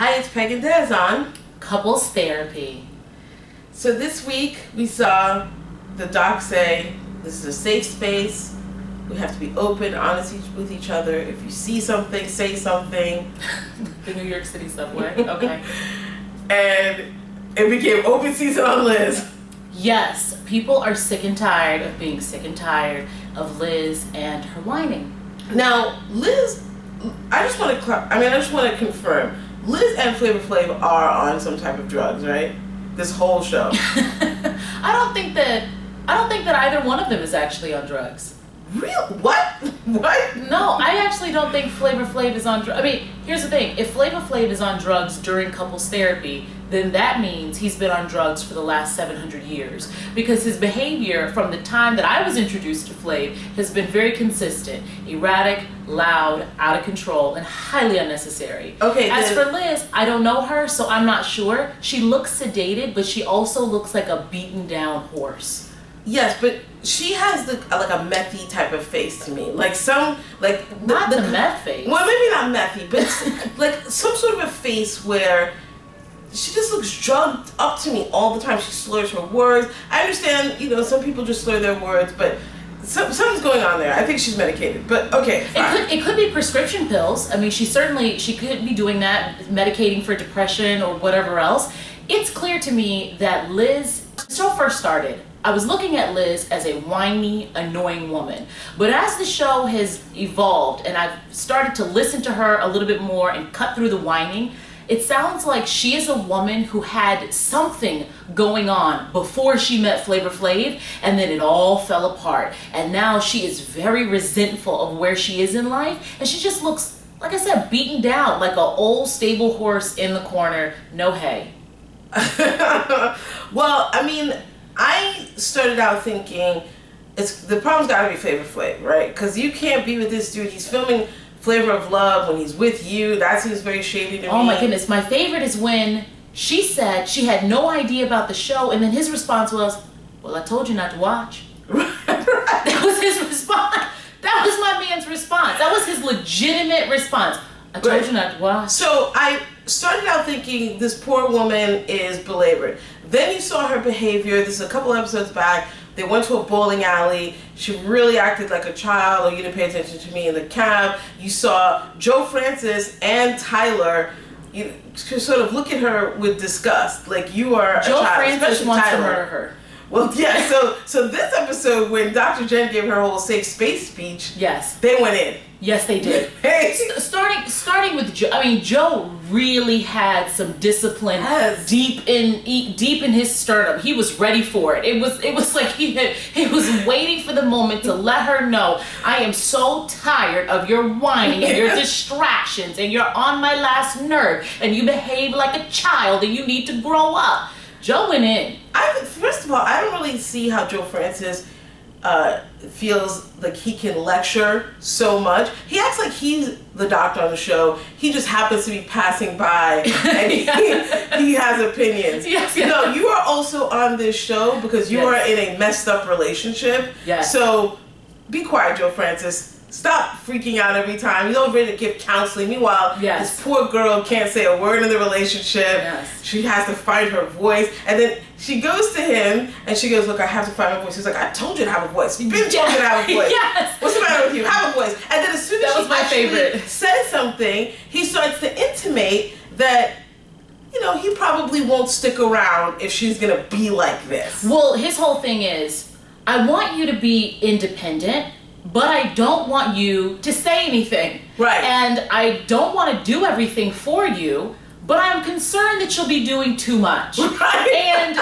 Hi, it's PegandDes on Couples Therapy. So this week we saw the doc say this is a safe space. We have to be open, honest with each other. If you see something, say something. The New York City subway. Okay. And it became open season on Liz. Yes, people are sick and tired of being sick and tired of Liz and her whining. Now, Liz, I just want to confirm. Liz and Flavor Flav are on some type of drugs, right? This whole show. I don't think that either one of them is actually on drugs. Real? What? What? No, I actually don't think Flavor Flav is on drugs. I mean, here's the thing. If Flavor Flav is on drugs during couples therapy, then that means he's been on drugs for the last 700 years. Because his behavior from the time that I was introduced to Flav has been very consistent. Erratic, loud, out of control, and highly unnecessary. Okay. As for Liz, I don't know her, so I'm not sure. She looks sedated, but she also looks like a beaten down horse. Yes, but she has like a methy type of face to me. Like not the meth face. Well, maybe not methy, but like some sort of a face where she just looks drugged up to me all the time. She slurs her words. I understand, some people just slur their words, but something's going on there. I think she's medicated, but okay, fine. It could be prescription pills. I mean, she could be doing that, medicating for depression or whatever else. It's clear to me that Liz, when the show first started, I was looking at Liz as a whiny, annoying woman. But as the show has evolved and I've started to listen to her a little bit more and cut through the whining, it sounds like she is a woman who had something going on before she met Flavor Flav, and then it all fell apart. And now she is very resentful of where she is in life, and she just looks, like I said, beaten down like an old stable horse in the corner, no hay. Well, I mean, I started out thinking the problem's got to be Flavor Flav, right? Because you can't be with this dude. He's filming Flavor of Love when he's with you. That seems very shady to me. Oh my goodness. My favorite is when she said she had no idea about the show, and then his response was, well, I told you not to watch. Right. That was his response. That was my man's response. That was his legitimate response. I told you not to watch. So I started out thinking this poor woman is belabored. Then you saw her behavior. This is a couple episodes back. They went to a bowling alley. She really acted like a child, or you didn't pay attention to me in the cab. You saw Joe Francis and Tyler sort of look at her with disgust, like you are Joe a child. Francis wants Tyler. to murder her. Well, yeah, so this episode, when Dr. Jen gave her whole safe space speech, yes, they went in. Yes, they did. Starting with Joe. I mean, Joe really had some discipline deep in his sternum. He was ready for it. It was like he was waiting for the moment to let her know, I am so tired of your whining and your distractions, and you're on my last nerve, and you behave like a child, and you need to grow up. Joe went in. First of all, I don't really see how Joe Francis feels like he can lecture so much. He acts like he's the doctor on the show. He just happens to be passing by and he has opinions. Yes. No, you are also on this show because you are in a messed up relationship. Yes. So be quiet, Joe Francis. Stop freaking out every time. He's all ready to give counseling. Meanwhile, this poor girl can't say a word in the relationship. Yes. She has to find her voice. And then she goes to him and she goes, look, I have to find my voice. He's like, I told you to have a voice. You've been told you to have a voice. Yes. What's the matter with you? Have a voice. And then as soon as she says something, he starts to intimate that he probably won't stick around if she's going to be like this. Well, his whole thing is, I want you to be independent, but I don't want you to say anything. Right. And I don't want to do everything for you, but I'm concerned that you'll be doing too much. Right. And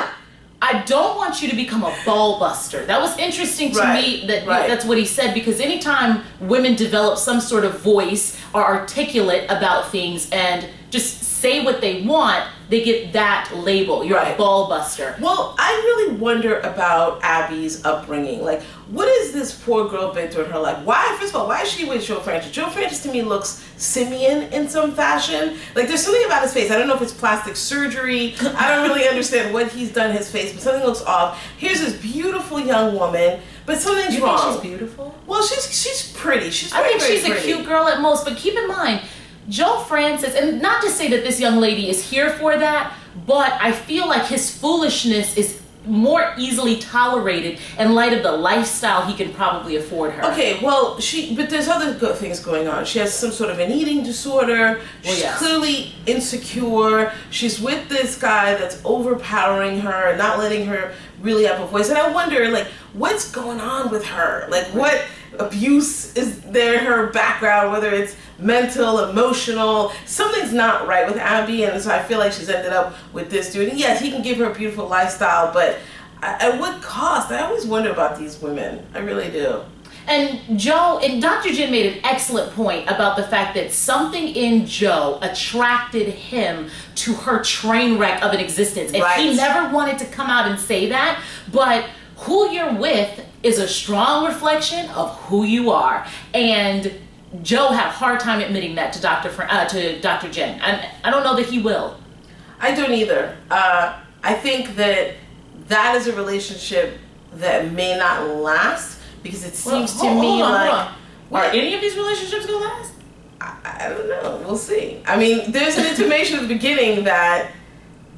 I don't want you to become a ball buster. That was interesting to me that's what he said, because anytime women develop some sort of voice, are articulate about things, and just say what they want, they get that label. You're a ball buster. Well, I really wonder about Abby's upbringing. Like, what has this poor girl been through in her life? First of all, why is she with Joe Francis? Joe Francis to me looks simian in some fashion. Like, there's something about his face. I don't know if it's plastic surgery. I don't really understand what he's done to his face, but something looks off. Here's this beautiful young woman, but something's wrong. You think she's beautiful? Well, she's pretty. I think she's a cute girl at most, but keep in mind, Joe Francis, and not to say that this young lady is here for that, but I feel like his foolishness is more easily tolerated in light of the lifestyle he can probably afford her. Okay, well, but there's other good things going on. She has some sort of an eating disorder. She's clearly insecure. She's with this guy that's overpowering her and not letting her really have a voice. And I wonder, like, what's going on with her? Like, what abuse is there in her background, whether it's mental, emotional? Something's not right with Abby, and so I feel like she's ended up with this dude. And yes, he can give her a beautiful lifestyle, but at what cost? I always wonder about these women. I really do. And Dr. Jen made an excellent point about the fact that something in Joe attracted him to her train wreck of an existence. And he never wanted to come out and say that, but who you're with is a strong reflection of who you are. And Joe had a hard time admitting that to Dr. Jen. I don't know that he will. I don't either. I think that is a relationship that may not last, because it seems to me like... Are any of these relationships going to last? I don't know. We'll see. I mean, there's an intimation at the beginning that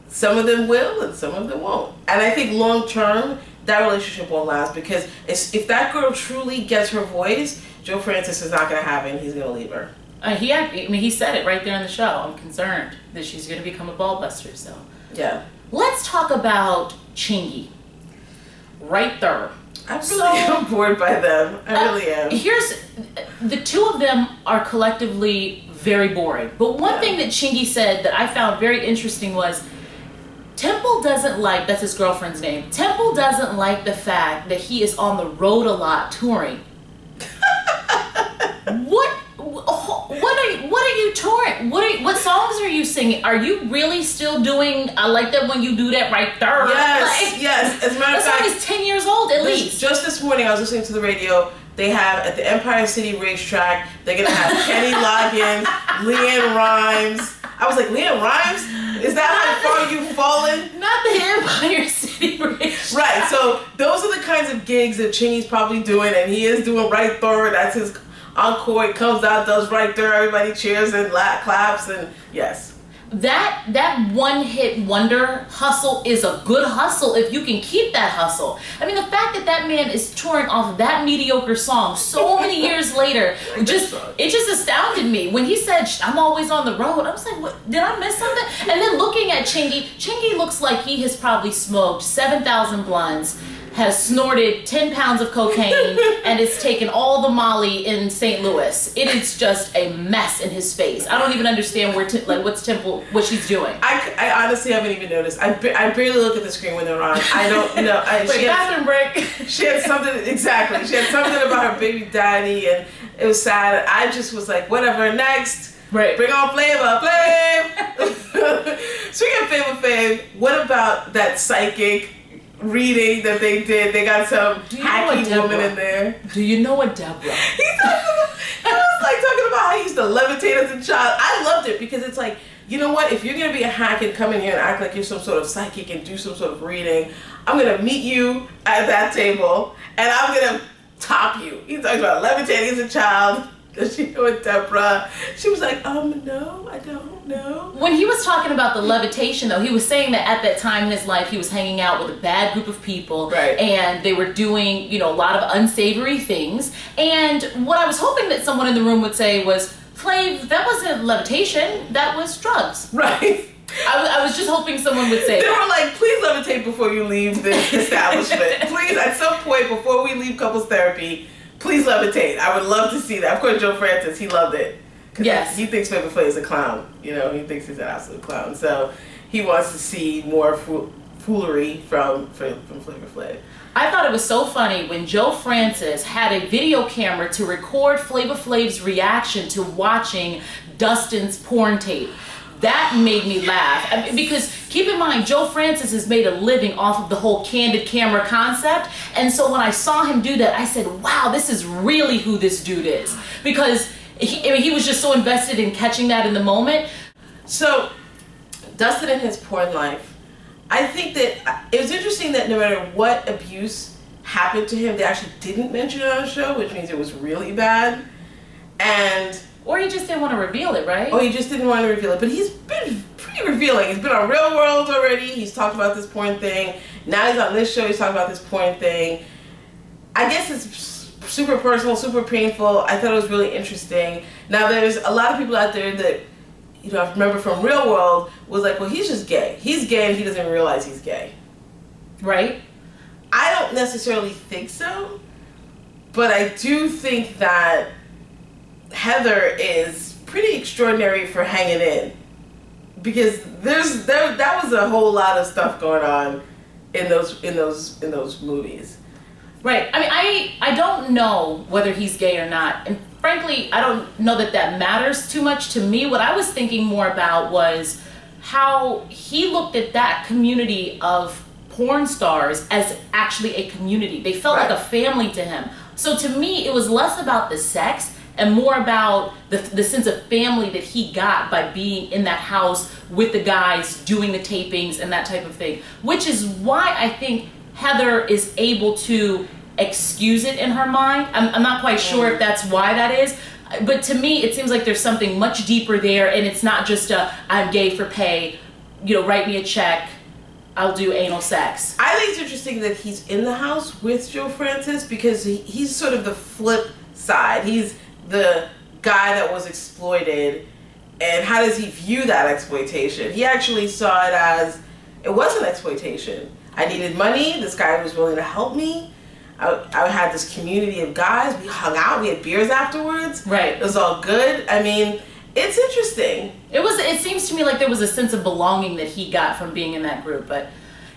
some of them will and some of them won't. And I think long term, that relationship won't last, because if that girl truly gets her voice, Joe Francis is not going to have it and he's going to leave her. He said it right there in the show. I'm concerned that she's going to become a ball buster. So yeah. Let's talk about Chingy. Right there. I'm really bored by them. I really am. The two of them are collectively very boring. But one thing that Chingy said that I found very interesting was, Temple doesn't like, that's his girlfriend's name, Temple doesn't like the fact that he is on the road a lot touring. What are you touring? What songs are you singing? Are you really still doing I Like That When You Do That Right There? Yes. As a matter of fact, that song is 10 years old at least. Just this morning I was listening to the radio. They have at the Empire City racetrack, they're gonna have Kenny Loggins, LeAnn Rimes. I was like, LeAnn Rimes? Is that how far you've fallen? Not the Empire City racetrack. Right, so those are the kinds of gigs that Chingy's probably doing, and he is doing Right There. That's his encore. He comes out, does Right There, everybody cheers and claps, and yes. That one-hit wonder hustle is a good hustle if you can keep that hustle. I mean, the fact that man is touring off of that mediocre song so many years later, it just astounded me. When he said, I'm always on the road, I was like, what, did I miss something? And then looking at Chingy looks like he has probably smoked 7,000 blunts, has snorted 10 pounds of cocaine, and has taken all the Molly in St. Louis. It is just a mess in his face. I don't even understand what she's doing. I honestly haven't even noticed. I barely look at the screen when they're on. I don't know. Bathroom break. She had something, exactly. She had something about her baby daddy, and it was sad. I just was like, whatever, next. Right. Bring on Flavor Flav. Speaking of Flavor Flav, what about that psychic reading that they did? They got some hacky woman in there. Do you know what Deborah? He was like talking about how he used to levitate as a child. I loved it, because it's like, you know what? If you're going to be a hack and come in here and act like you're some sort of psychic and do some sort of reading, I'm going to meet you at that table and I'm going to top you. He talks about levitating as a child. Does she know what Deborah? She was like, no, I don't know. When he was talking about the levitation, though, he was saying that at that time in his life, he was hanging out with a bad group of people. Right. And they were doing, a lot of unsavory things. And what I was hoping that someone in the room would say was, Flav, that wasn't levitation, that was drugs. Right. I was just hoping someone would say They were like, please levitate before you leave this establishment. Please, at some point before we leave couples therapy, please levitate. I would love to see that. Of course, Joe Francis, he loved it. Yes. He thinks Flavor Flav is a clown. He thinks he's an absolute clown. So he wants to see more foolery from Flavor Flav. I thought it was so funny when Joe Francis had a video camera to record Flavor Flav's reaction to watching Dustin's porn tape. That made me laugh. I mean, because keep in mind, Joe Francis has made a living off of the whole candid camera concept. And so when I saw him do that, I said, wow, this is really who this dude is. Because he was just so invested in catching that in the moment. So, Dustin and his porn life, I think that it was interesting that no matter what abuse happened to him, they actually didn't mention it on the show, which means it was really bad. And Or he just didn't want to reveal it, right? Or he just didn't want to reveal it. But he's been pretty revealing. He's been on Real World already. He's talked about this porn thing. Now he's on this show. He's talking about this porn thing. I guess it's super personal, super painful. I thought it was really interesting. Now there's a lot of people out there that, you know, I remember from Real World was like, well, he's just gay. He's gay and he doesn't realize he's gay. Right? I don't necessarily think so. But I do think that Heather is pretty extraordinary for hanging in, because that was a whole lot of stuff going on in those movies. Right. I mean, I don't know whether he's gay or not, and frankly, I don't know that matters too much to me. What I was thinking more about was how he looked at that community of porn stars as actually a community. They felt like a family to him. So to me, it was less about the sex and more about the sense of family that he got by being in that house with the guys doing the tapings and that type of thing. Which is why I think Heather is able to excuse it in her mind. I'm not quite sure if that's why that is. But to me, it seems like there's something much deeper there, and it's not just I'm gay for pay, you know, write me a check, I'll do anal sex. I think it's interesting that he's in the house with Joe Francis, because he's sort of the flip side. He's the guy that was exploited, and how does he view that exploitation? He actually saw it as, it wasn't exploitation. I needed money, this guy was willing to help me. I had this community of guys, we hung out, we had beers afterwards. Right. It was all good. I mean, it's interesting. It seems to me like there was a sense of belonging that he got from being in that group. But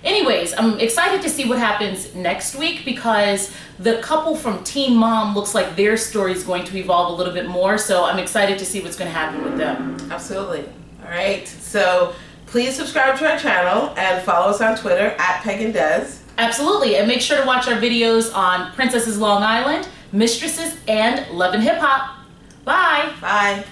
anyways, I'm excited to see what happens next week, because the couple from Teen Mom looks like their story is going to evolve a little bit more. So I'm excited to see what's going to happen with them. Absolutely. All right. So please subscribe to our channel and follow us on Twitter at PegandDes. Absolutely. And make sure to watch our videos on Princesses Long Island, Mistresses, and Love and Hip Hop. Bye. Bye.